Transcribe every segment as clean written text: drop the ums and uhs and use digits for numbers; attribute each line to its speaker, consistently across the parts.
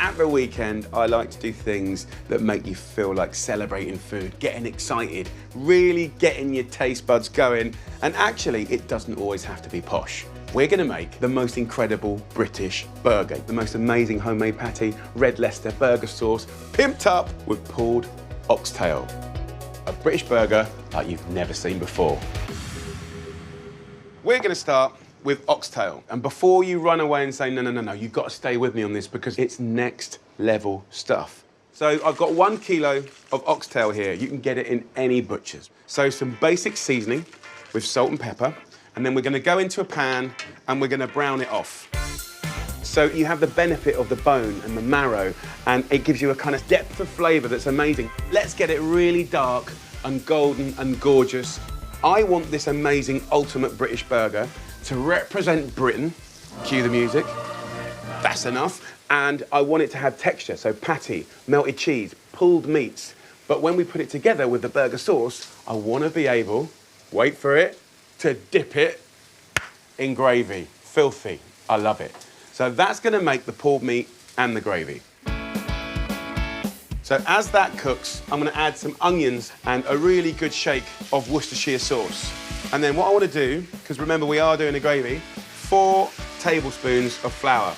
Speaker 1: at the weekend, I like to do things that make you feel like celebrating food, getting excited, really getting your taste buds going. And actually, it doesn't always have to be posh. We're gonna make the most incredible British burger, the most amazing homemade patty, red Leicester burger sauce, pimped up with pulled oxtail. A British burger like you've never seen before. We're gonna start with oxtail. And before you run away and say, no, you've got to stay with me on this because it's next level stuff. So I've got 1 kilo of oxtail here. You can get it in any butcher's. So some basic seasoning with salt and pepper. And then we're gonna go into a pan and we're gonna brown it off. So you have the benefit of the bone and the marrow, and it gives you a kind of depth of flavor that's amazing. Let's get it really dark and golden and gorgeous. I want this amazing ultimate British burger to represent Britain. Cue the music. That's enough. And I want it to have texture, so patty, melted cheese, pulled meats. But when we put it together with the burger sauce, I want to be able, wait for it, to dip it in gravy. Filthy. I love it. So that's going to make the pulled meat and the gravy. So as that cooks, I'm going to add some onions and a really good shake of Worcestershire sauce. And then what I want to do, because remember we are doing a gravy, 4 tablespoons of flour.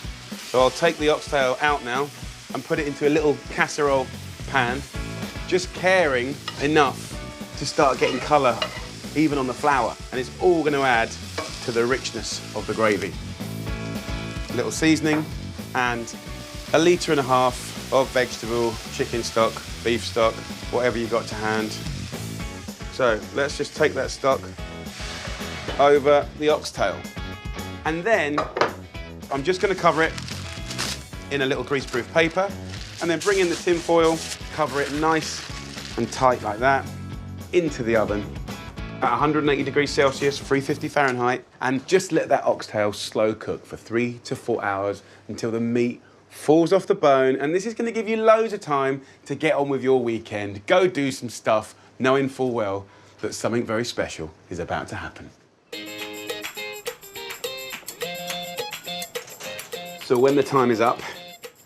Speaker 1: So I'll take the oxtail out now and put it into a little casserole pan, just caring enough to start getting colour even on the flour. And it's all going to add to the richness of the gravy. A little seasoning and 1.5 litres of vegetable, chicken stock, beef stock, whatever you've got to hand. So let's just take that stock over the oxtail. And then I'm just going to cover it in a little greaseproof paper and then bring in the tin foil, cover it nice and tight like that, into the oven at 180 degrees Celsius, 350 Fahrenheit, and just let that oxtail slow cook for 3 to 4 hours until the meat falls off the bone. And this is going to give you loads of time to get on with your weekend. Go do some stuff, knowing full well that something very special is about to happen. So when the time is up,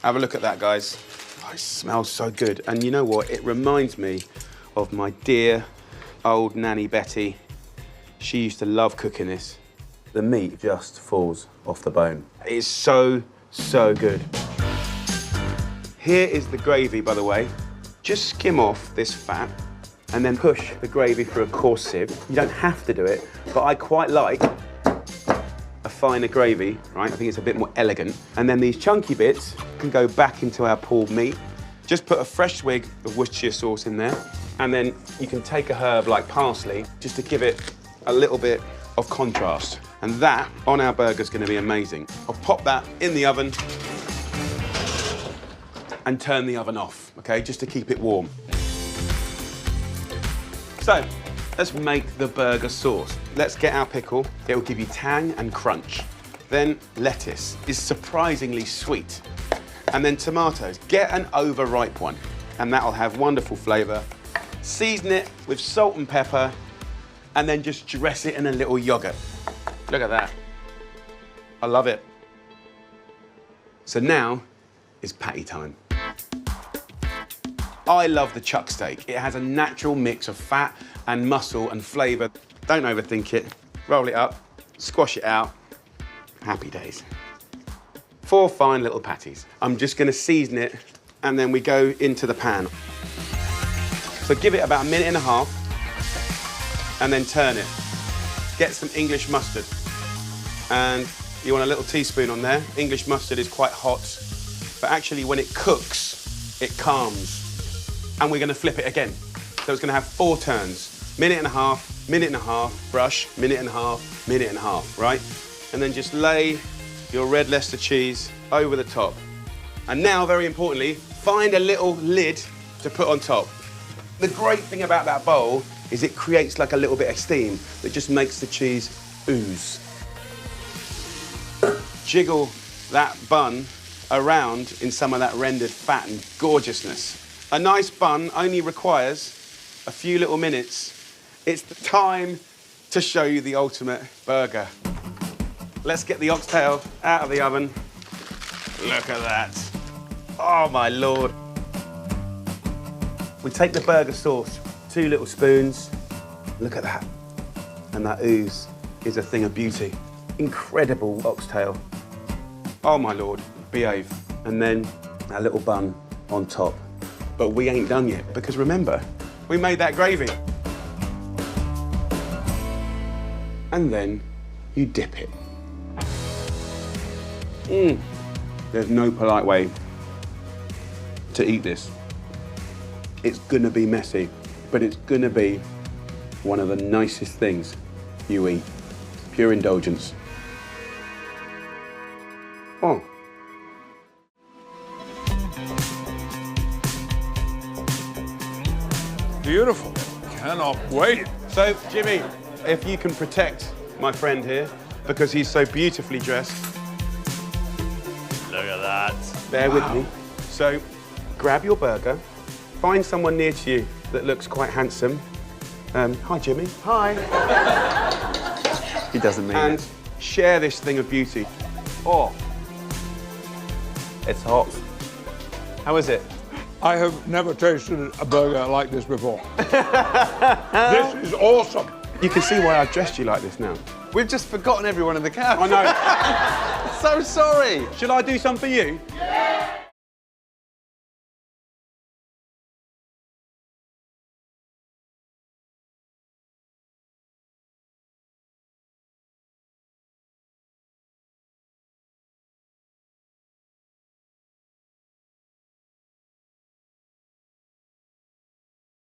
Speaker 1: have a look at that, guys. Oh, it smells so good. And you know what? It reminds me of my dear old Nanny Betty. She used to love cooking this. The meat just falls off the bone. It is so, so good. Here is the gravy, by the way. Just skim off this fat and then push the gravy through a coarse sieve. You don't have to do it, but I quite like a finer gravy, right? I think it's a bit more elegant. And then these chunky bits can go back into our pulled meat. Just put a fresh swig of Worcestershire sauce in there. And then you can take a herb like parsley just to give it a little bit of contrast. And that on our burger is going to be amazing. I'll pop that in the oven and turn the oven off, okay, just to keep it warm. So, let's make the burger sauce. Let's get our pickle. It will give you tang and crunch. Then lettuce is surprisingly sweet. And then tomatoes. Get an overripe one, and that'll have wonderful flavour. Season it with salt and pepper, and then just dress it in a little yogurt. Look at that. I love it. So now is patty time. I love the chuck steak. It has a natural mix of fat and muscle and flavour. Don't overthink it. Roll it up, squash it out. Happy days. 4 fine little patties. I'm just going to season it, and then we go into the pan. So give it about 1.5 minutes, and then turn it. Get some English mustard. And you want a little teaspoon on there. English mustard is quite hot, but actually when it cooks, it calms. And we're going to flip it again. So it's going to have 4 turns. 1.5 minutes, brush, 1.5 minutes, right? And then just lay your red Leicester cheese over the top. And now, very importantly, find a little lid to put on top. The great thing about that bowl is it creates like a little bit of steam that just makes the cheese ooze. Jiggle that bun around in some of that rendered fat and gorgeousness. A nice bun only requires a few little minutes. It's the time to show you the ultimate burger. Let's get the oxtail out of the oven. Look at that. Oh, my Lord. We take the burger sauce, 2 little spoons. Look at that. And that ooze is a thing of beauty. Incredible oxtail. Oh, my Lord, behave. And then a little bun on top. But we ain't done yet, because remember, we made that gravy. And then you dip it. There's no polite way to eat this. It's gonna be messy, but it's gonna be one of the nicest things you eat. Pure indulgence. Oh.
Speaker 2: Beautiful. Cannot wait.
Speaker 1: So, Jimmy, if you can protect my friend here, because he's so beautifully dressed.
Speaker 3: Look at that.
Speaker 1: Bear with me. So, grab your burger, find someone near to you that looks quite handsome. Hi, Jimmy. Hi.
Speaker 3: He doesn't mean
Speaker 1: And
Speaker 3: it.
Speaker 1: share this thing of beauty. Oh,
Speaker 3: It's hot. How is it?
Speaker 2: I have never tasted a burger like this before. This is awesome.
Speaker 1: you can see why I've dressed you like this now.
Speaker 3: We've just forgotten everyone in the cab.
Speaker 1: I know.
Speaker 3: So sorry.
Speaker 1: Shall I do some for you? Yeah!